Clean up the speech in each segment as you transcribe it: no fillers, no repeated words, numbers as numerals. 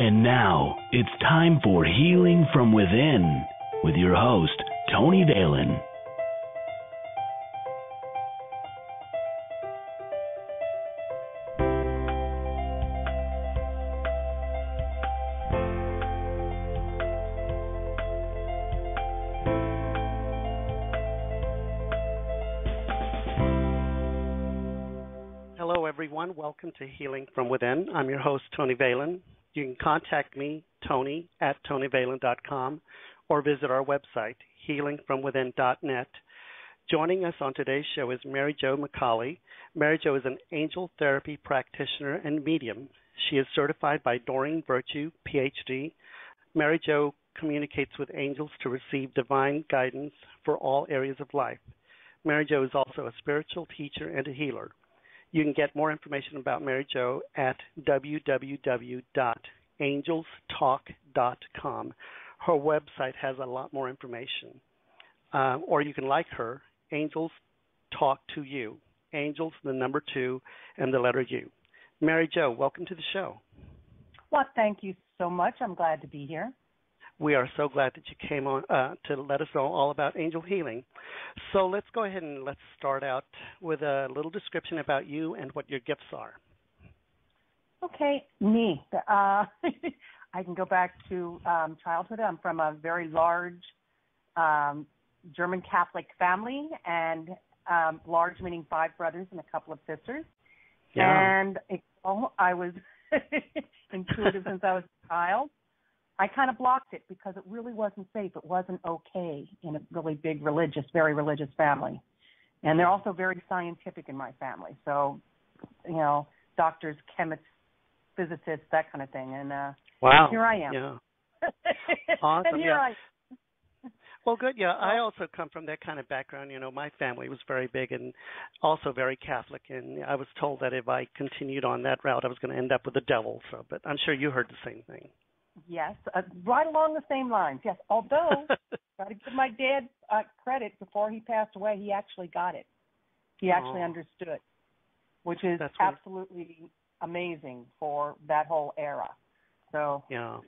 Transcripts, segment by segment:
And now, it's time for Healing from Within with your host, Tony Valen. Hello, everyone. Welcome to Healing from Within. I'm your host, Tony Valen. You can contact me, Tony, at TonyValen.com, or visit our website, healingfromwithin.net. Joining us on today's show is Mary Jo McCallie. Mary Jo is an angel therapy practitioner and medium. She is certified by Doreen Virtue, PhD. Mary Jo communicates with angels to receive divine guidance for all areas of life. Mary Jo is also a spiritual teacher and a healer. You can get more information about Mary Jo at www.angelstalk.com. Her website has a lot more information. Or you can like her, Angels Talk to You. Angels, the number 2, and the letter U. Mary Jo, welcome to the show. Well, thank you so much. I'm glad to be here. We are so glad that you came on to let us know all about angel healing. So let's go ahead and let's start out with a little description about you and what your gifts are. Okay, me. I can go back to childhood. I'm from a very large German Catholic family, and large meaning 5 brothers and a couple of sisters. Yeah. And I was intuitive since I was a child. I kind of blocked it because it really wasn't safe. It wasn't okay in a really big very religious family. And they're also very scientific in my family. So, you know, doctors, chemists, physicists, that kind of thing. And wow. Here I am. Yeah. Awesome. And here I am. Well, good. Yeah, I also come from that kind of background. You know, my family was very big and also very Catholic. And I was told that if I continued on that route, I was going to end up with the devil. So, but I'm sure you heard the same thing. Yes, right along the same lines, yes. Although, got to give my dad credit, before he passed away, he actually got it. He actually understood, which is absolutely amazing for that whole era. So, yeah.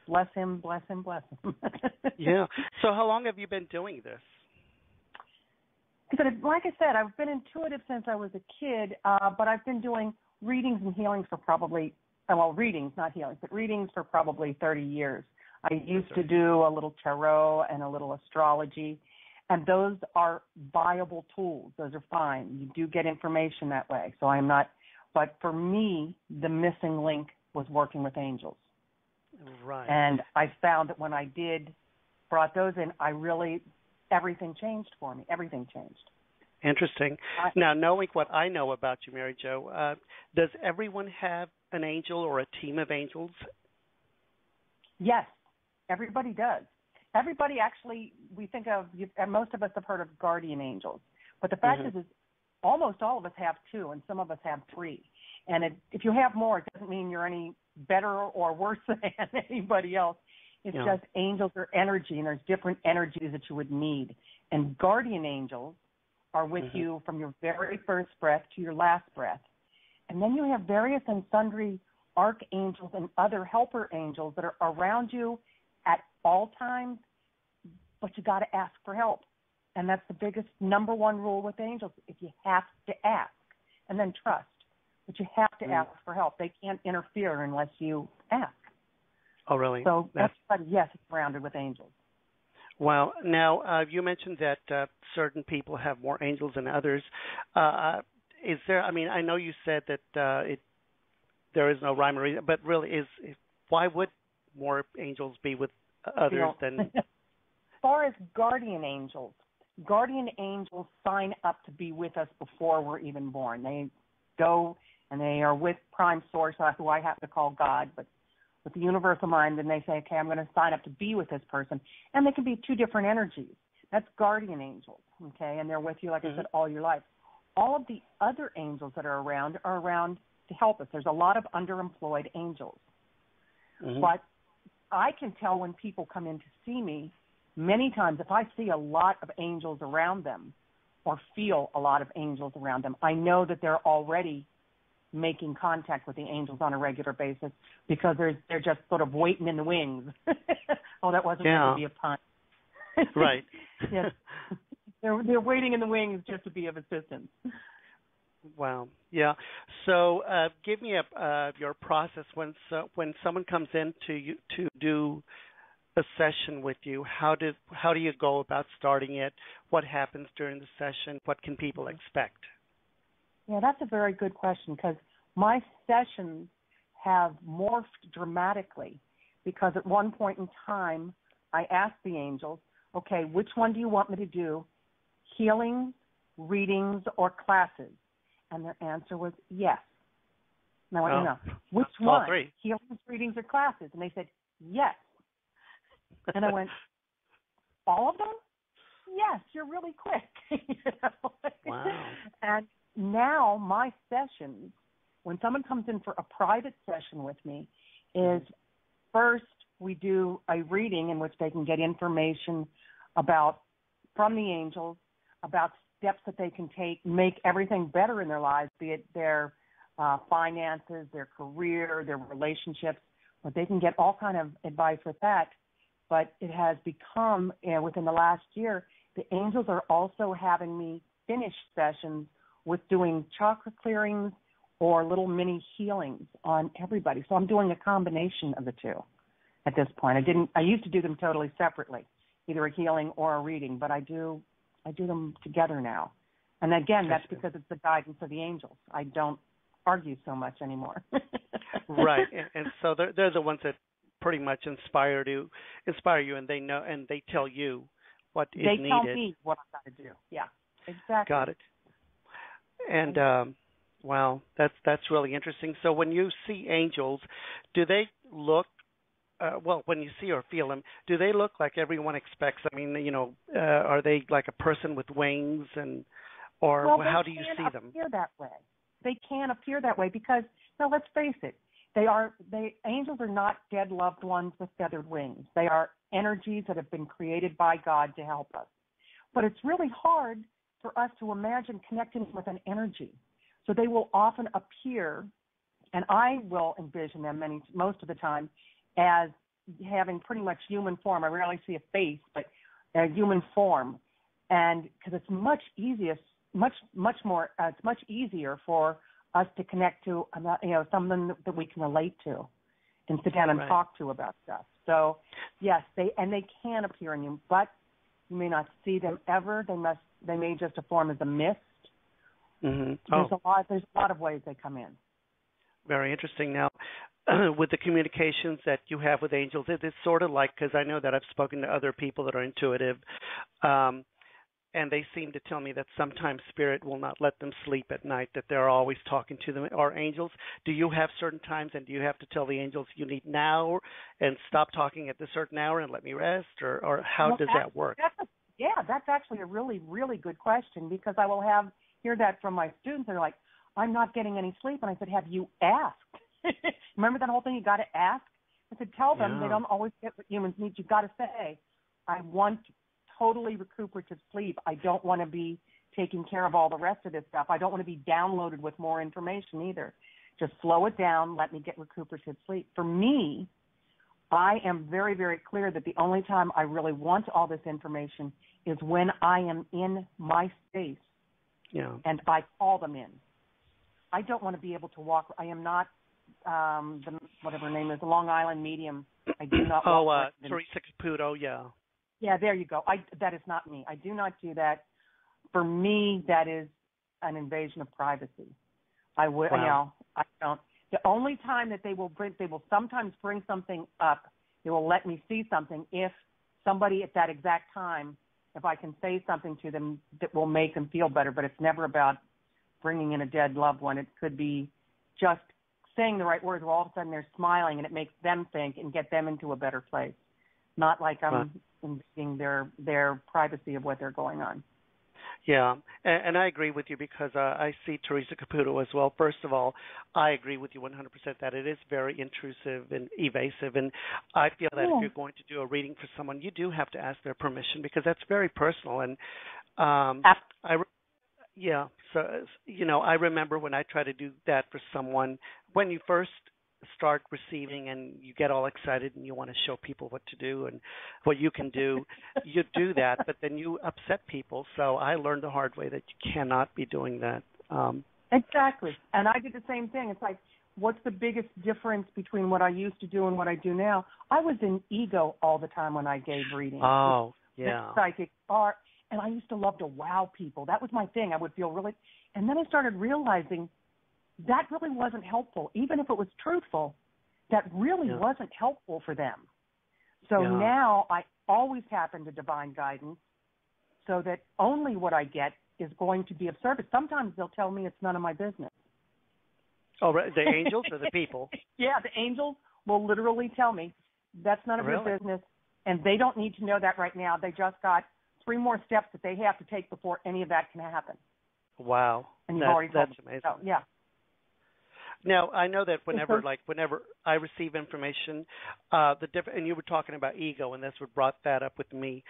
Bless him, bless him, bless him. Yeah. So how long have you been doing this? Like I said, I've been intuitive since I was a kid, but I've been doing readings and healings for probably readings, not healings, but readings for probably 30 years. I used to do a little tarot and a little astrology, and those are viable tools. Those are fine. You do get information that way. So I'm not, but for me, the missing link was working with angels. Right. And I found that when I brought those in, everything changed for me. Everything changed. Interesting. Now, knowing what I know about you, Mary Jo, does everyone have an angel or a team of angels? Yes, everybody does. Everybody actually, we think of, most of us have heard of guardian angels. But the fact is almost all of us have 2, and some of us have 3. And if you have more, it doesn't mean you're any better or worse than anybody else. It's just angels are energy, and there's different energies that you would need. And guardian angels are with you from your very first breath to your last breath. And then you have various and sundry archangels and other helper angels that are around you at all times, but you got to ask for help. And that's the biggest number 1 rule with angels. If you have to ask, and then trust, but you have to ask for help. They can't interfere unless you ask. Oh, really? So yes, it's surrounded with angels. Wow. Now, you mentioned that certain people have more angels than others. Is there? I mean, I know you said that there is no rhyme or reason, but really, why would more angels be with others than? As far as guardian angels sign up to be with us before we're even born. They go and they are with Prime Source, who I happen to call God, but with the universal mind, and they say, okay, I'm going to sign up to be with this person. And they can be 2 different energies. That's guardian angels, okay, and they're with you, like I said, all your life. All of the other angels that are around to help us. There's a lot of underemployed angels. But I can tell when people come in to see me, many times if I see a lot of angels around them or feel a lot of angels around them, I know that they're already making contact with the angels on a regular basis because they're just sort of waiting in the wings. Oh, that wasn't meant to be a pun. Right. Yes. They're waiting in the wings just to be of assistance. Wow. Yeah. So give me your process when someone comes in to do a session with you. How do you go about starting it? What happens during the session? What can people expect? Yeah, that's a very good question because my sessions have morphed dramatically because at one point in time I asked the angels, okay, which one do you want me to do, healings, readings, or classes? And their answer was yes. And I went, no, which one? All three. Healings, readings, or classes? And they said, yes. And I went, all of them? Yes, you're really quick. Wow. And now my sessions, when someone comes in for a private session with me, is first we do a reading in which they can get information from the angels about steps that they can take, make everything better in their lives, be it their finances, their career, their relationships, but they can get all kind of advice with that. But it has become, within the last year, the angels are also having me finish sessions with doing chakra clearings or little mini healings on everybody. So I'm doing a combination of the two at this point. I used to do them totally separately, either a healing or a reading, but I do them together now. And again, that's because it's the guidance of the angels. I don't argue so much anymore. Right. And so they're the ones that pretty much inspire you, and they know, and they tell you what is needed. They tell me what I've got to do. Yeah, exactly. Got it. And wow, that's really interesting. So when you see angels, do they look? When you see or feel them, do they look like everyone expects? I mean, are they like a person with wings, or how do you see them? They can appear that way. They can appear that way because, now let's face it, angels are not dead loved ones with feathered wings. They are energies that have been created by God to help us. But it's really hard for us to imagine connecting with an energy. So they will often appear, and I will envision them most of the time, as having pretty much human form. I rarely see a face, but a human form. And because it's much easier for us to connect to, someone that we can relate to and sit down and talk to about stuff. So, yes, they can appear in you, but you may not see them ever. They may just form as a mist. Mm-hmm. There's a lot of ways they come in. Very interesting. Now, with the communications that you have with angels, it's sort of like, because I know that I've spoken to other people that are intuitive, and they seem to tell me that sometimes spirit will not let them sleep at night, that they're always talking to them, or angels. Do you have certain times, and do you have to tell the angels you need now and stop talking at this certain hour and let me rest, or how does that work? That's actually a really, really good question, because I will hear that from my students. They're like, I'm not getting any sleep. And I said, have you asked? Remember that whole thing, you got to ask? I said, tell them they don't always get what humans need. You've got to say, I want totally recuperative sleep. I don't want to be taking care of all the rest of this stuff. I don't want to be downloaded with more information either. Just slow it down. Let me get recuperative sleep. For me, I am very, very clear that the only time I really want all this information is when I am in my space and I call them in. I don't want to be able to walk. I am not whatever her name is, the Long Island medium. I do not walk. Teresa Caputo, Yeah, there you go. That is not me. I do not do that. For me, that is an invasion of privacy. I don't. The only time that they will sometimes bring something up, they will let me see something if somebody at that exact time, if I can say something to them that will make them feel better. But it's never about bringing in a dead loved one. It could be just saying the right words where all of a sudden they're smiling and it makes them think and get them into a better place. Not like I'm invading their privacy of what they're going on. Yeah, and I agree with you because I see Teresa Caputo as well. First of all, I agree with you 100% that it is very intrusive and evasive, and I feel that if you're going to do a reading for someone, you do have to ask their permission because that's very personal. And Yeah. So, I remember when I try to do that for someone, when you first start receiving and you get all excited and you want to show people what to do and what you can do, you do that, but then you upset people. So I learned the hard way that you cannot be doing that. Exactly. And I did the same thing. It's like, what's the biggest difference between what I used to do and what I do now? I was in ego all the time when I gave readings. Oh, yeah. Psychic art. And I used to love to wow people. That was my thing. I would feel really... And then I started realizing that really wasn't helpful. Even if it was truthful, that really wasn't helpful for them. So now I always tap into divine guidance so that only what I get is going to be of service. Sometimes they'll tell me it's none of my business. Oh, the angels or the people? Yeah, the angels will literally tell me that's none of your business, and they don't need to know that right now. They just got 3 more steps that they have to take before any of that can happen. Wow. And you've already told that's me. amazing. So, yeah. Now, I know that whenever I receive information, and you were talking about ego, and that's what brought that up with me.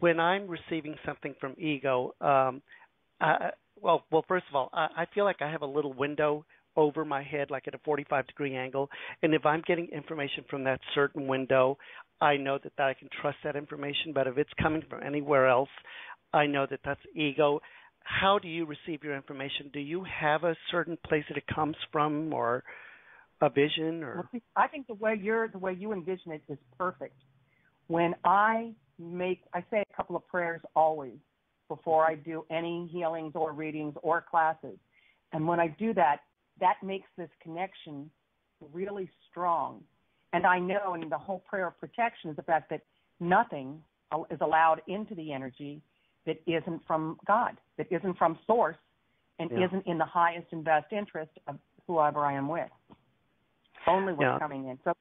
When I'm receiving something from ego, well, first of all, I feel like I have a little window over my head, like at a 45-degree angle, and if I'm getting information from that certain window, I know that I can trust that information. But if it's coming from anywhere else, I know that that's ego. How do you receive your information? Do you have a certain place that it comes from, or a vision? Or I think the way you envision it is perfect. When I say a couple of prayers always before I do any healings or readings or classes, and when I do that, that makes this connection really strong. And I know, and the whole prayer of protection is the fact that nothing is allowed into the energy that isn't from God, that isn't from Source, and isn't in the highest and best interest of whoever I am with. Only what's coming in. So,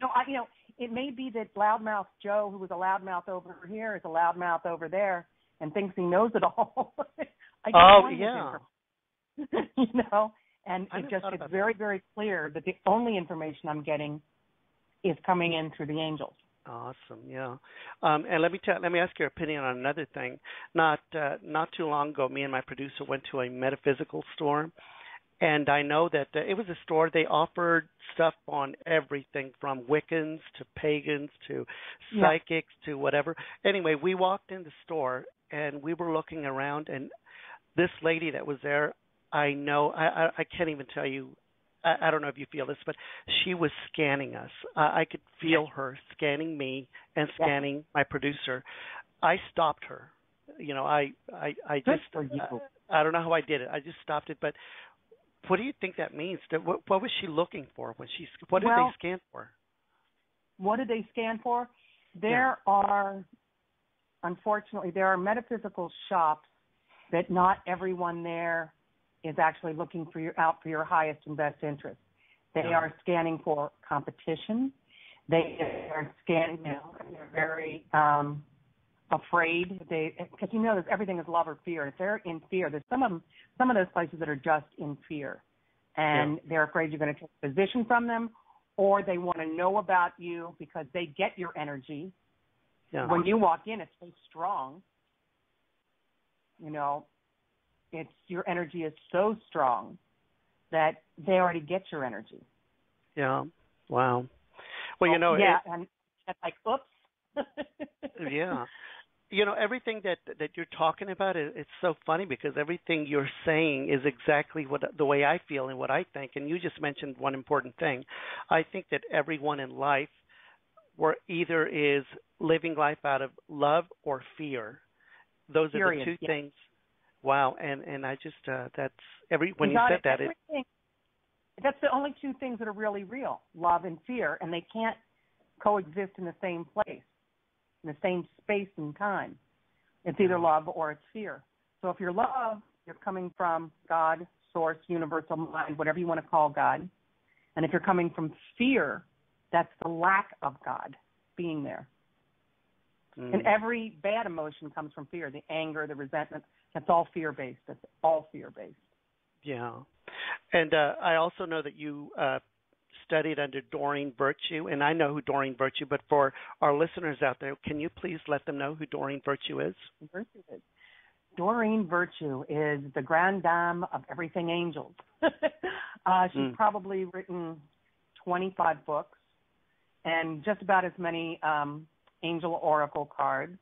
it may be that loudmouth Joe, who was a loudmouth over here, is a loudmouth over there, and thinks he knows it all. And it's very, very clear that the only information I'm getting is coming in through the angels. Awesome, yeah. And let me ask your opinion on another thing. Not too long ago, me and my producer went to a metaphysical store, and I know that it was a store. They offered stuff on everything from Wiccans to pagans to psychics to whatever. Anyway, we walked in the store, and we were looking around, and this lady that was there, I know, I can't even tell you, I don't know if you feel this, but she was scanning us. I could feel her scanning me and scanning my producer. I stopped her. I don't know how I did it. I just stopped it. But what do you think that means? What was she looking for when she? What did they scan for? What did they scan for? There are metaphysical shops that not everyone there is actually looking for your highest and best interest. They are scanning for competition. They are scanning. They're very afraid. Because everything is love or fear. If they're in fear, there's some of those places that are just in fear, and they're afraid you're going to take a position from them, or they want to know about you because they get your energy. Yeah. When you walk in, it's so strong. Your energy is so strong that they already get your energy. Yeah. Wow. Well, and it's like, oops. Yeah. Everything that you're talking about, it's so funny because everything you're saying is exactly the way I feel and what I think. And you just mentioned one important thing. I think that everyone in life either is living life out of love or fear. Those are the two things. Wow, and I just when you said that, that's the only two things that are really real: love and fear, and they can't coexist in the same place, in the same space and time. It's either love or it's fear. So if you're love, you're coming from God, Source, Universal Mind, whatever you want to call God, and if you're coming from fear, that's the lack of God being there. And every bad emotion comes from fear: the anger, the resentment. That's all fear-based. That's all fear-based. Yeah. And I also know that you studied under Doreen Virtue, and I know who Doreen Virtue, but for our listeners out there, can you please let them know who Doreen Virtue is? Doreen Virtue is the grande dame of everything angels. She's probably written 25 books and just about as many angel oracle cards.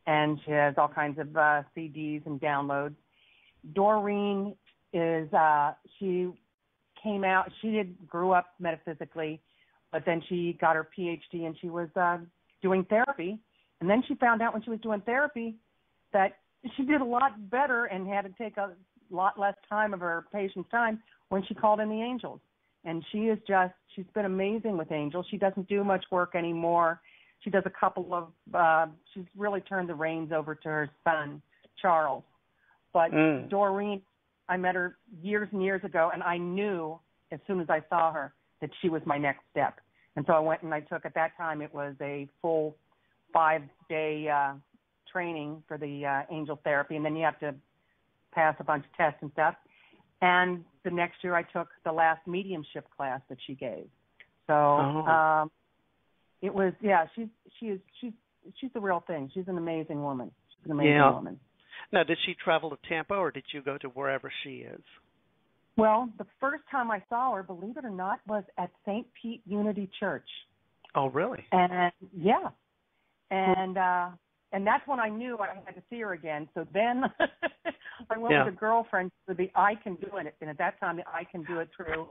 And she has all kinds of CDs and downloads. Doreen is, she came out, grew up metaphysically, but then she got her PhD and she was doing therapy. And then she found out when she was doing therapy that she did a lot better and had to take a lot less time of her patient's time when she called in the angels. And she's been amazing with angels. She doesn't do much work anymore. She does a couple of, she's really turned the reins over to her son, Charles. But Doreen, I met her years and years ago, and I knew as soon as I saw her that she was my next step. And so I went and I took, at that time, it was a full 5-day training for the angel therapy, and then you have to pass a bunch of tests and stuff. And the next year I took the last mediumship class that she gave. So it was, she's the real thing. She's an amazing woman. She's an amazing woman. Now, did she travel to Tampa, or did you go to wherever she is? Well, the first time I saw her, believe it or not, was at St. Pete Unity Church. Oh, really? And and that's when I knew I had to see her again. So then I went with a girlfriend to the I Can Do It. And at that time, the I Can Do It True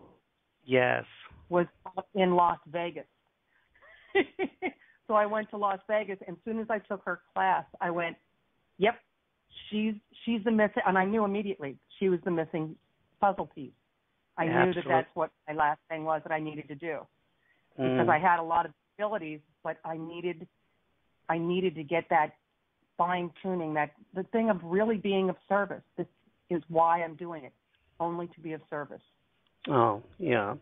was in Las Vegas. So I went to Las Vegas, and as soon as I took her class, I went, yep, she's the missing, and I knew immediately she was the missing puzzle piece. I knew that that's what my last thing was that I needed to do. Because I had a lot of abilities, but I needed to get that fine-tuning, that the thing of really being of service. This is why I'm doing it, only to be of service. Oh, yeah.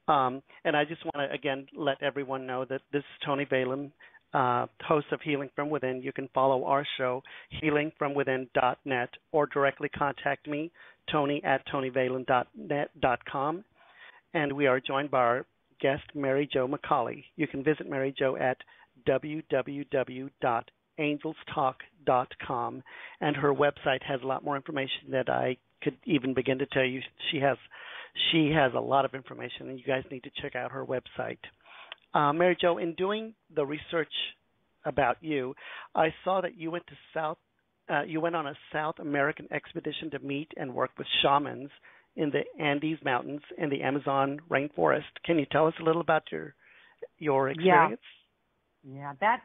And I just want to, again, let everyone know that this is Tony Valen, host of Healing From Within. You can follow our show, healingfromwithin.net, or directly contact me, tony@tonyvalen.com. And we are joined by our guest, Mary Jo McCallie. You can visit Mary Jo at www.angelstalk.com, and her website has a lot more information that I could even begin to tell you. She has a lot of information, and you guys need to check out her website. Mary Jo, in doing the research about you, I saw that you went to you went on a South American expedition to meet and work with shamans in the Andes Mountains and the Amazon rainforest. Can you tell us a little about your experience? Yeah, that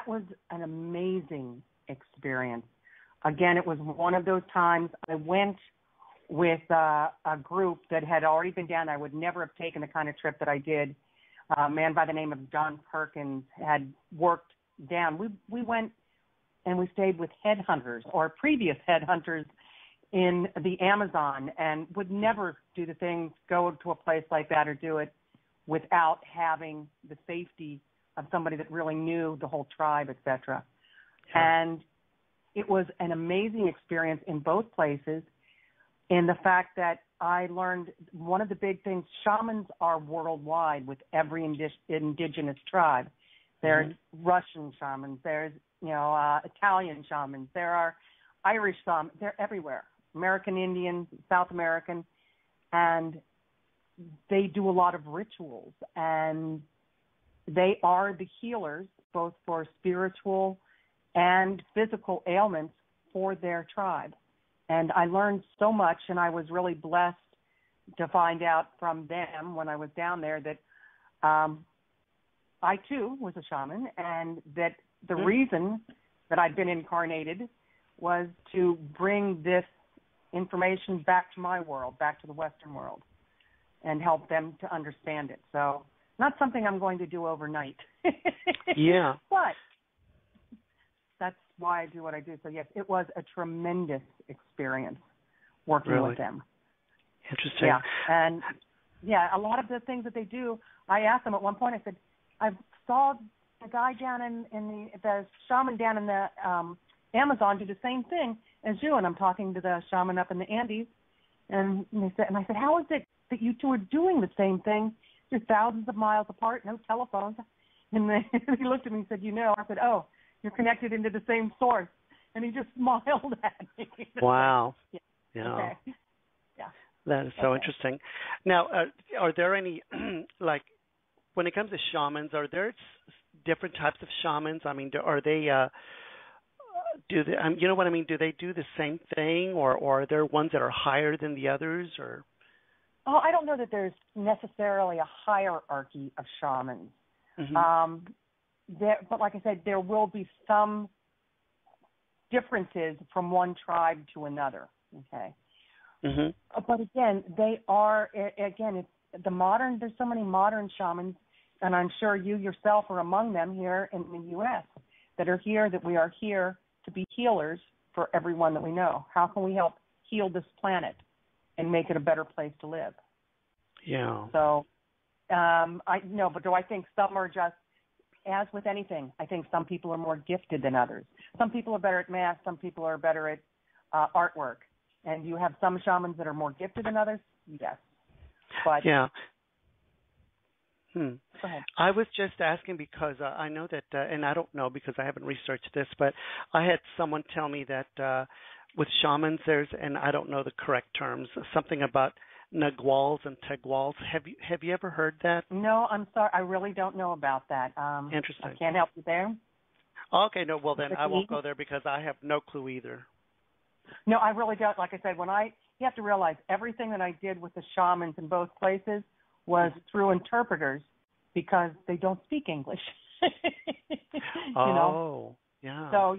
was an amazing experience. Again, it was one of those times I went with a group that had already been down. I would never have taken the kind of trip that I did. A man by the name of John Perkins had worked down. We went and we stayed with headhunters or previous headhunters in the Amazon, and would never do the things, go to a place like that or do it without having the safety of somebody that really knew the whole tribe, etc. Yeah. And it was an amazing experience in both places, in the fact that I learned one of the big things. Shamans are worldwide with every indigenous tribe. There's Russian shamans. There's Italian shamans. There are Irish shamans. They're everywhere. American Indian, South American, and they do a lot of rituals, and they are the healers both for spiritual and physical ailments for their tribe. And I learned so much, and I was really blessed to find out from them when I was down there that I, too, was a shaman, and that the reason that I'd been incarnated was to bring this information back to my world, back to the Western world, and help them to understand it. So not something I'm going to do overnight. Yeah. But that's why I do what I do. So, yes, it was a tremendous experience working with them. Interesting. Yeah. And, a lot of the things that they do, I asked them at one point, I said, I saw the guy down in the shaman down in the Amazon do the same thing as you, and I'm talking to the shaman up in the Andes, and I said, how is it that you two are doing the same thing? You're thousands of miles apart, no telephones. And then he looked at me and said, I said, oh, you're connected into the same source. And he just smiled at me. Wow. Yeah. Yeah. Okay. Yeah. That is so interesting. Now, are there any, like, when it comes to shamans, are there different types of shamans? I mean, are they, do they, you know what I mean? Do they do the same thing, or are there ones that are higher than the others, or? Oh, I don't know that there's necessarily a hierarchy of shamans. Mm-hmm. But like I said, there will be some differences from one tribe to another. Okay. Mm-hmm. But again, they are, it's the modern, there's so many modern shamans, and I'm sure you yourself are among them here in the U.S. that are here, that we are here to be healers for everyone that we know. How can we help heal this planet and make it a better place to live? Yeah. So, but do I think some are just, as with anything, I think some people are more gifted than others. Some people are better at math, some people are better at artwork. And you have some shamans that are more gifted than others? Yes. But yeah. Go ahead. I was just asking because I know that, and I don't know because I haven't researched this, but I had someone tell me that with shamans there's, and I don't know the correct terms, something about naguals and teguals. Have you ever heard that? No, I'm sorry. I really don't know about that. Interesting. I can't help you there. Okay, no, well then I won't go there because I have no clue either. No, I really don't. Like I said, you have to realize everything that I did with the shamans in both places was through interpreters because they don't speak English. Yeah. So,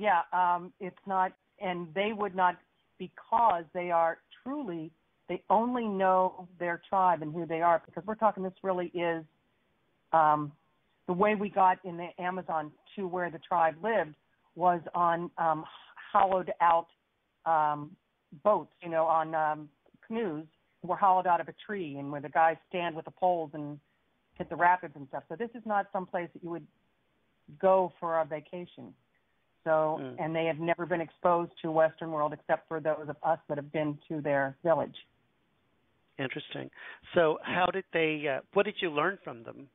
it's not, and they would not, because they are truly, they only know their tribe and who they are, because we're talking, this really is the way we got in the Amazon to where the tribe lived was on hollowed out boats, on canoes that were hollowed out of a tree, and where the guys stand with the poles and hit the rapids and stuff. So this is not some place that you would go for a vacation. So, and they have never been exposed to Western world except for those of us that have been to their village. Interesting. So how did they, what did you learn from them?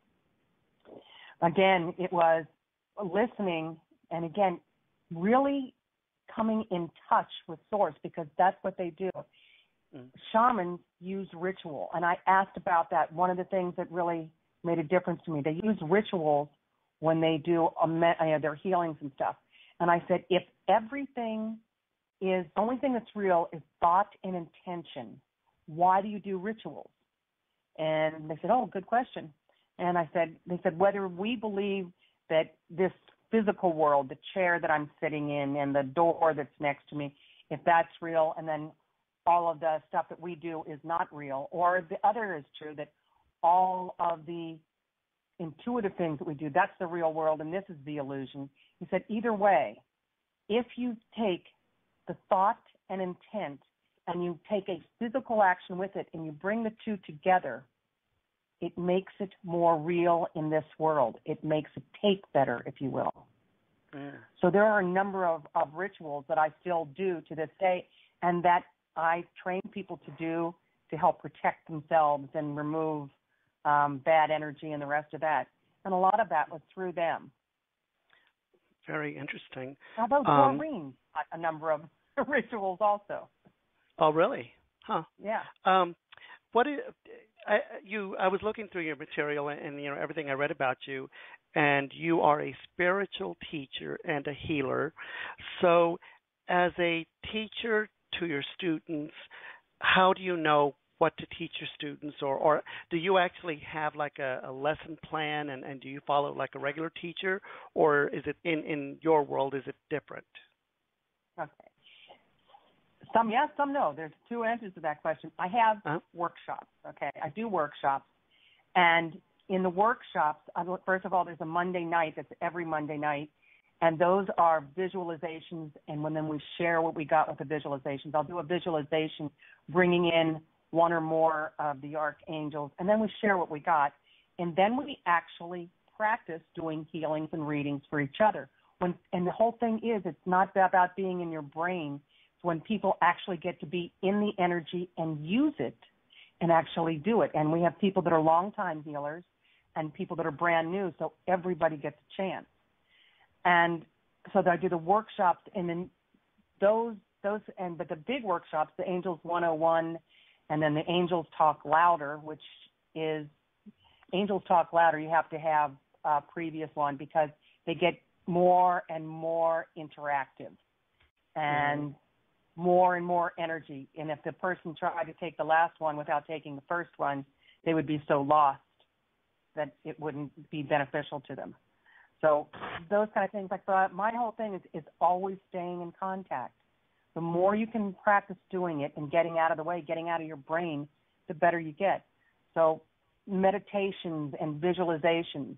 Again, it was listening and, again, really coming in touch with Source, because that's what they do. Shamans use ritual, and I asked about that. One of the things that really made a difference to me, they use rituals when they do their healings and stuff. And I said, if everything is, the only thing that's real is thought and intention, why do you do rituals? And they said, oh, good question. And they said, whether we believe that this physical world, the chair that I'm sitting in and the door that's next to me, if that's real, and then all of the stuff that we do is not real, or the other is true, that all of the intuitive things that we do, that's the real world and this is the illusion. He said, either way, if you take the thought and intent and you take a physical action with it and you bring the two together, it makes it more real in this world. It makes it take better, if you will. So there are a number of rituals that I still do to this day, and that I train people to do to help protect themselves and remove bad energy and the rest of that. And a lot of that was through them. Very interesting. Although Doreen got a number of rituals also. Oh, really? Huh. Yeah. What is, I was looking through your material and everything I read about you, and you are a spiritual teacher and a healer. So, as a teacher to your students, how do you know what to teach your students, or do you actually have like a lesson plan, and do you follow like a regular teacher, or is it in your world, is it different? Okay. Some yes, some no. There's two answers to that question. I have workshops, okay? I do workshops. And in the workshops, first of all, there's a Monday night. That's every Monday night. And those are visualizations. And then we share what we got with the visualizations. I'll do a visualization bringing in one or more of the Archangels. And then we share what we got. And then we actually practice doing healings and readings for each other. And the whole thing is, it's not about being in your brain. When people actually get to be in the energy and use it and actually do it. And we have people that are longtime healers and people that are brand new, so everybody gets a chance. And so I do the workshops, and then but the big workshops, the Angels 101, and then the Angels Talk Louder, which is Angels Talk Louder. You have to have a previous one because they get more and more interactive and more energy. And if the person tried to take the last one without taking the first one, they would be so lost that it wouldn't be beneficial to them. So those kind of things. Like my whole thing is always staying in contact. The more you can practice doing it and getting out of the way, getting out of your brain, the better you get. So meditations and visualizations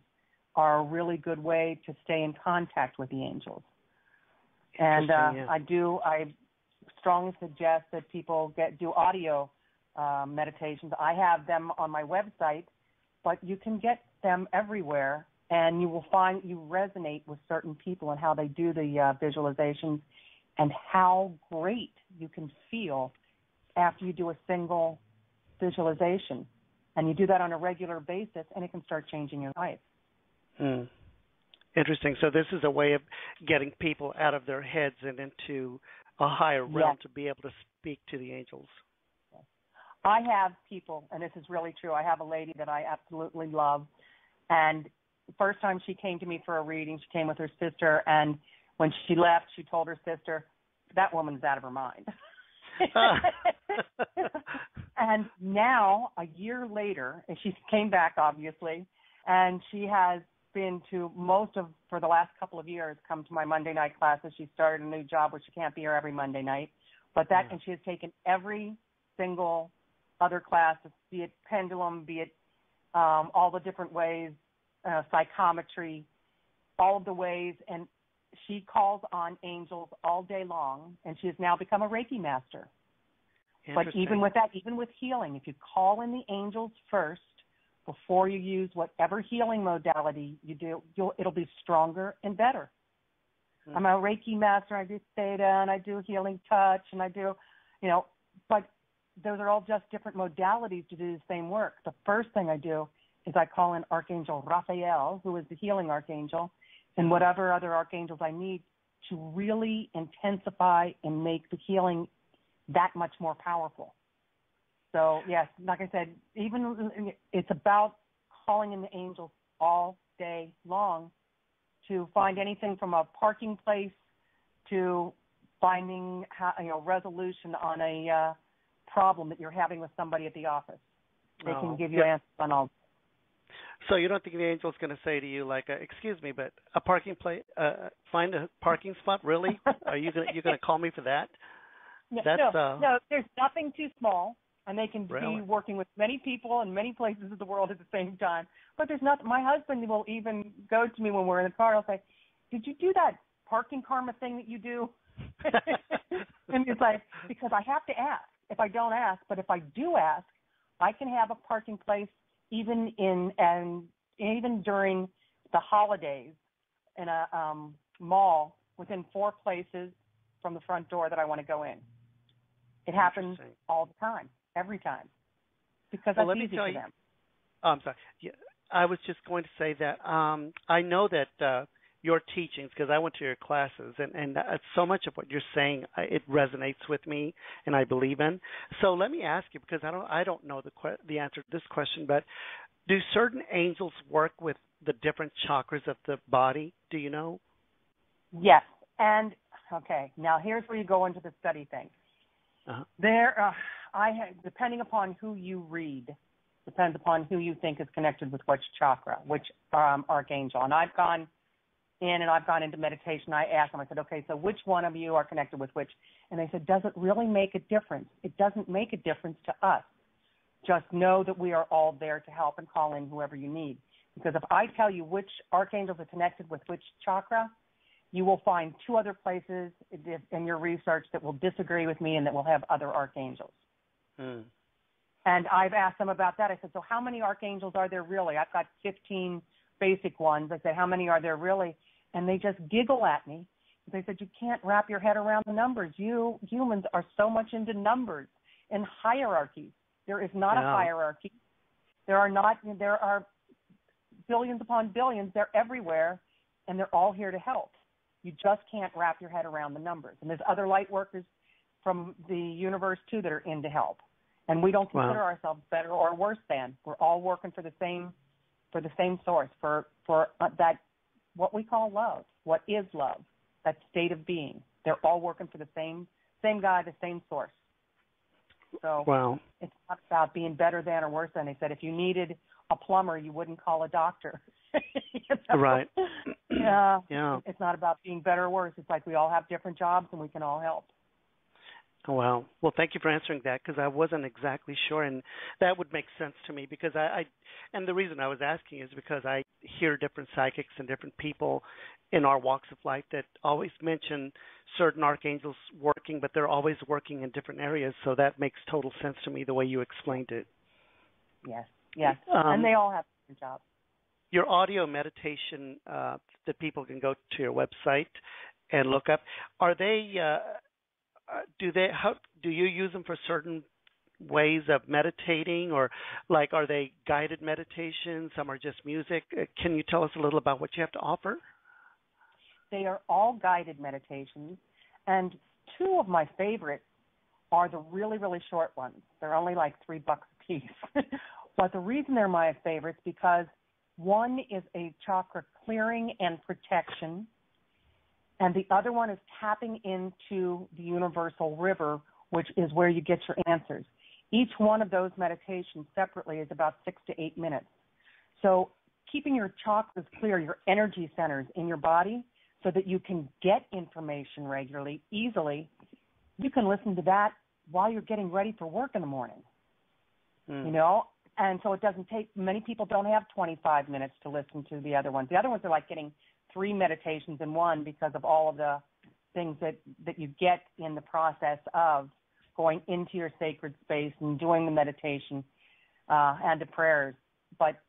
are a really good way to stay in contact with the angels. And I strongly suggest that people do audio meditations. I have them on my website, but you can get them everywhere, and you will find you resonate with certain people and how they do the visualizations and how great you can feel after you do a single visualization. And you do that on a regular basis, and it can start changing your life. Interesting. So this is a way of getting people out of their heads and into a higher realm to be able to speak to the angels. I have people, and this is really true, I have a lady that I absolutely love, and the first time she came to me for a reading, she came with her sister, and when she left, she told her sister, that woman's out of her mind. And now, a year later, and she came back, obviously, and she has been to for the last couple of years, come to my Monday night classes. She started a new job where she can't be here every Monday night, and she has taken every single other class, be it pendulum, be it all the different ways, psychometry, all of the ways, and she calls on angels all day long, and she has now become a Reiki master. But even with that, even with healing, if you call in the angels first before you use whatever healing modality you do, it'll be stronger and better. I'm a Reiki master. I do theta, and I do healing touch, and I do, but those are all just different modalities to do the same work. The first thing I do is I call in Archangel Raphael, who is the healing archangel, and whatever other archangels I need to really intensify and make the healing that much more powerful. So, yes, like I said, even it's about calling in the angels all day long to find anything from a parking place to finding resolution on a problem that you're having with somebody at the office. They can give you answers on all. So you don't think the angel's going to say to you, like, excuse me, but a parking place, find a parking spot? Really? Are you going to call me for that? No, there's nothing too small, and they can be working with many people in many places of the world at the same time. But there's not. My husband will even go to me when we're in the car. He'll say, "Did you do that parking karma thing that you do?" And it's like, because I have to ask. If I don't ask, but if I do ask, I can have a parking place even during the holidays in a mall within 4 places from the front door that I want to go in. It happens all the time, every time, because that's easy for them. I'm sorry. Yeah, I was just going to say that I know that your teachings, because I went to your classes, and so much of what you're saying, it resonates with me, and I believe in. So let me ask you, because I don't know the answer to this question, but do certain angels work with the different chakras of the body? Do you know? Yes, and okay. Now here's where you go into the study thing. Depending upon who you read, depends upon who you think is connected with which chakra, which archangel. And I've gone into meditation. I asked them, I said, okay, so which one of you are connected with which? And they said, does it really make a difference? It doesn't make a difference to us. Just know that we are all there to help and call in whoever you need. Because if I tell you which archangels are connected with which chakra, you will find 2 other places in your research that will disagree with me and that will have other archangels. And I've asked them about that. I said, so how many archangels are there really? I've got 15 basic ones. I said, how many are there really? And they just giggle at me. They said, you can't wrap your head around the numbers. You humans are so much into numbers and hierarchies. There is not a hierarchy. There are billions upon billions. They're everywhere, and they're all here to help. You just can't wrap your head around the numbers. And there's other light workers from the universe, too, that are in to help. And we don't consider ourselves better or worse than. We're all working for the same source, for that, what we call love, what is love, that state of being. They're all working for the same guy, the same source. So it's not about being better than or worse than. They said if you needed a plumber, you wouldn't call a doctor. You know? Right. Yeah. It's not about being better or worse. It's like we all have different jobs and we can all help. Well, thank you for answering that, because I wasn't exactly sure, and that would make sense to me, because and the reason I was asking is because I hear different psychics and different people in our walks of life that always mention certain archangels working, but they're always working in different areas, so that makes total sense to me the way you explained it. Yes, and they all have different jobs. Your audio meditation that people can go to your website and look up, are they... do you use them for certain ways of meditating, or like are they guided meditations? Some are just music. Can you tell us a little about what you have to offer? They are all guided meditations, and two of my favorites are the really, really short ones. They're only like $3 a piece. But the reason they're my favorites because one is a chakra clearing and protection, and the other one is tapping into the universal river, which is where you get your answers. Each one of those meditations separately is about 6 to 8 minutes. So keeping your chakras clear, your energy centers in your body, so that you can get information regularly, easily, you can listen to that while you're getting ready for work in the morning. You know? And so it doesn't take, many people don't have 25 minutes to listen to the other ones. The other ones are like getting 3 meditations in one because of all of the things that you get in the process of going into your sacred space and doing the meditation and the prayers. But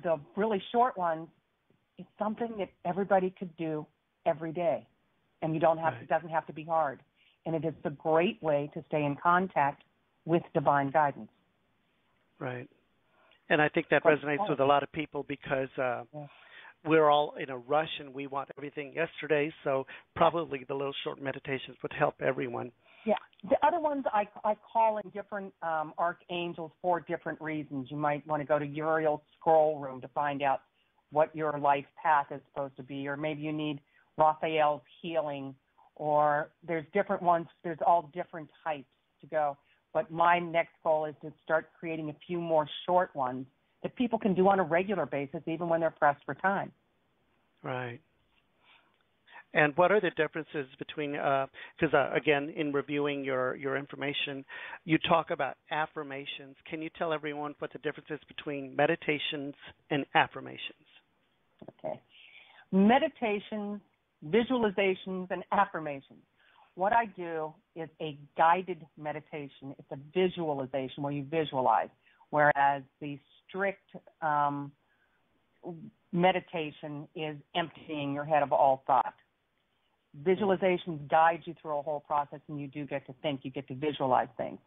the really short ones, it's something that everybody could do every day, and you don't have it doesn't have to be hard. And it is a great way to stay in contact with divine guidance. Right. And I think that resonates with a lot of people because we're all in a rush and we want everything yesterday, so probably the little short meditations would help everyone. Yeah. The other ones I call in different archangels for different reasons. You might want to go to Uriel's scroll room to find out what your life path is supposed to be, or maybe you need Raphael's healing, or there's different ones. There's all different types to go. But my next goal is to start creating a few more short ones that people can do on a regular basis, even when they're pressed for time. Right. And what are the differences between, because again, in reviewing your information, you talk about affirmations. Can you tell everyone what the difference is between meditations and affirmations? Okay. Meditations, visualizations, and affirmations. What I do is a guided meditation. It's a visualization where you visualize, whereas the strict meditation is emptying your head of all thought. Visualizations guide you through a whole process, and you do get to think. You get to visualize things.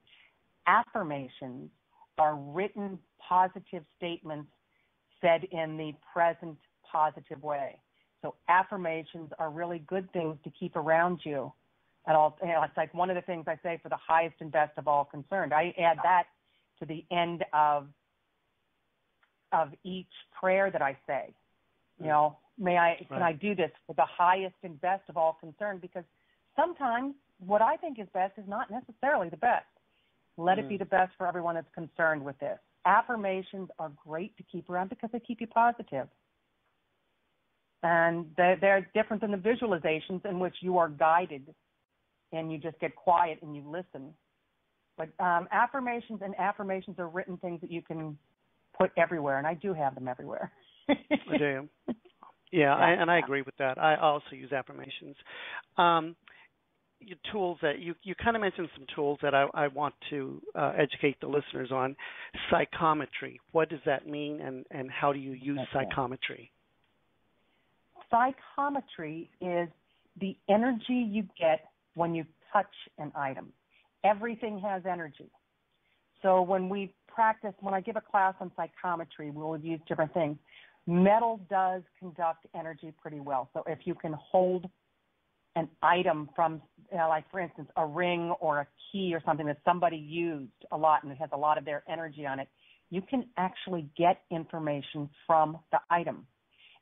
Affirmations are written positive statements said in the present positive way. So affirmations are really good things to keep around you. And it's like one of the things I say for the highest and best of all concerned. I add that to the end of each prayer that I say. You know, can I do this for the highest and best of all concerned? Because sometimes what I think is best is not necessarily the best. Let it be the best for everyone that's concerned with this. Affirmations are great to keep around because they keep you positive. And they're different than the visualizations in which you are guided and you just get quiet and you listen. But affirmations are written things that you can put everywhere, and I do have them everywhere. I do. Yeah, I agree with that. I also use affirmations. Your tools that you kind of mentioned some tools that I want to educate the listeners on. Psychometry. What does that mean, and how do you use psychometry? Psychometry is the energy you get when you touch an item. Everything has energy. So when I give a class on psychometry, we'll use different things. Metal does conduct energy pretty well. So if you can hold an item from, like, for instance, a ring or a key or something that somebody used a lot and it has a lot of their energy on it, you can actually get information from the item.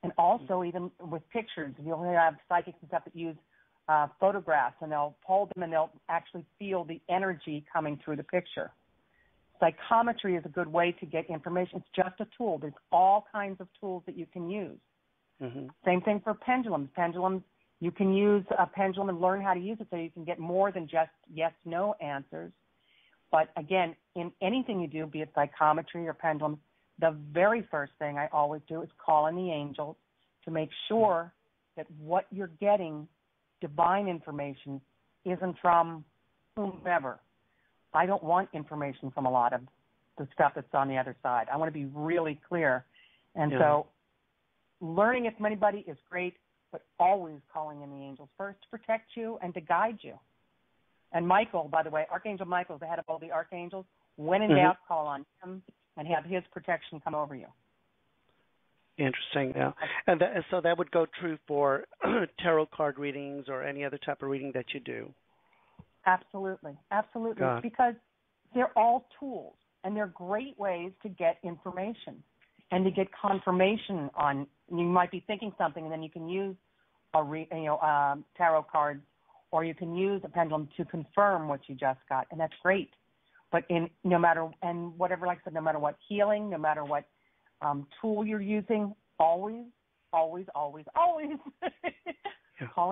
And also, even with pictures, you'll have psychics and stuff that use photographs, and they'll hold them and they'll actually feel the energy coming through the picture. Psychometry is a good way to get information. It's just a tool. There's all kinds of tools that you can use. Mm-hmm. Same thing for pendulums. Pendulums, you can use a pendulum and learn how to use it so you can get more than just yes-no answers. But again, in anything you do, be it psychometry or pendulum, the very first thing I always do is call in the angels to make sure that what you're getting, divine information, isn't from whomever. I don't want information from a lot of the stuff that's on the other side. I want to be really clear. And so learning it from anybody is great, but always calling in the angels first to protect you and to guide you. And Michael, by the way, Archangel Michael is the head of all the archangels. When in doubt, call on him and have his protection come over you. Interesting. Yeah. And so that would go true for tarot card readings or any other type of reading that you do. Absolutely. Absolutely. Because they're all tools, and they're great ways to get information and to get confirmation on. You might be thinking something, and then you can use tarot cards, or you can use a pendulum to confirm what you just got, and that's great. But no matter what healing, no matter what tool you're using, always call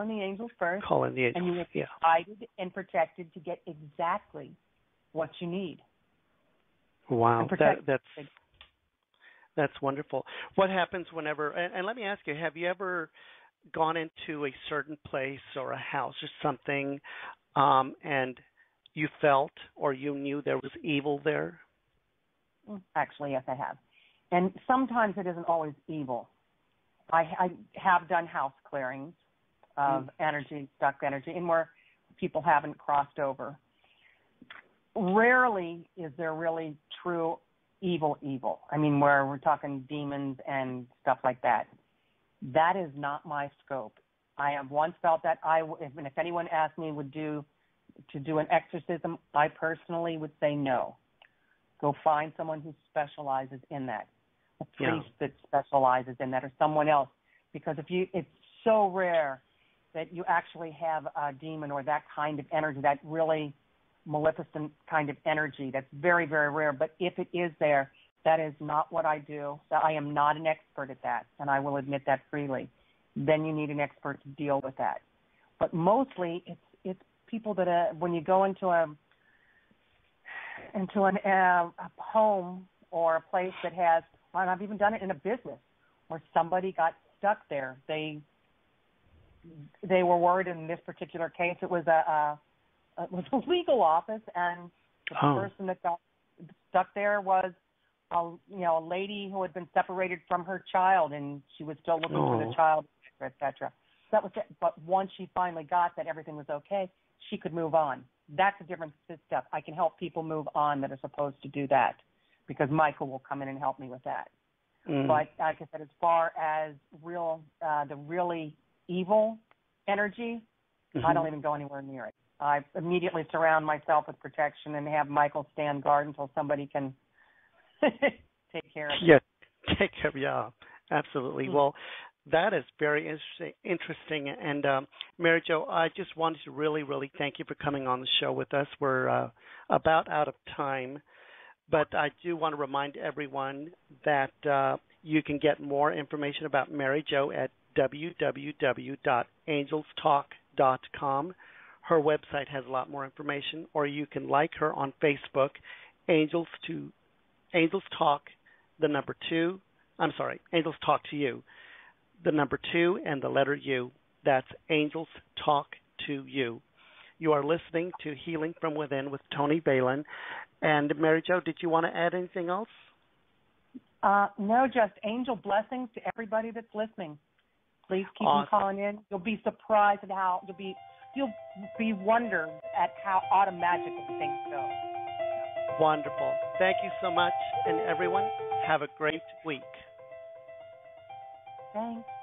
in the angels first. Call in the angels. And you will be guided and protected to get exactly what you need. Wow, that's wonderful. What happens whenever? And let me ask you: have you ever gone into a certain place or a house or something, and you felt or you knew there was evil there? Actually, yes, I have. And sometimes it isn't always evil. I have done house clearings of energy, stuck energy, and where people haven't crossed over. Rarely is there really true evil. I mean, where we're talking demons and stuff like that. That is not my scope. I have once felt that if anyone asked me to do an exorcism, I personally would say no. Go find someone who specializes in that, a priest that specializes in that, or someone else. Because it's so rare that you actually have a demon or that kind of energy, that really maleficent kind of energy. That's very, very rare. But if it is there, that is not what I do. I am not an expert at that, and I will admit that freely. Then you need an expert to deal with that. But mostly it's people that when you go into a home or a place that has, and I've even done it in a business where somebody got stuck there. They were worried. In this particular case, it was a legal office, and the person that got stuck there was a lady who had been separated from her child, and she was still looking for the child, et cetera. So that was it. But once she finally got that everything was okay, she could move on. That's a different step. I can help people move on that are supposed to do that, because Michael will come in and help me with that. But like I said, as far as the really evil energy, I don't even go anywhere near it. I immediately surround myself with protection and have Michael stand guard until somebody can take care of it. Yeah, take care. Yeah, absolutely. Well, that is very interesting. And Mary Jo, I just wanted to really, really thank you for coming on the show with us. We're about out of time. But I do want to remind everyone that you can get more information about Mary Jo at www.angelstalk.com. Her website has a lot more information, or you can like her on Facebook, Angels Talk, Angels Talk to You, the number 2 and the letter U. That's Angels Talk to You. You are listening to Healing from Within with Tony Valen. And Mary Jo, did you want to add anything else? No, just angel blessings to everybody that's listening. Please keep them calling in. You'll be surprised at how you'll be wondered at how automatically things go. Wonderful. Thank you so much, and everyone, have a great week. Thanks.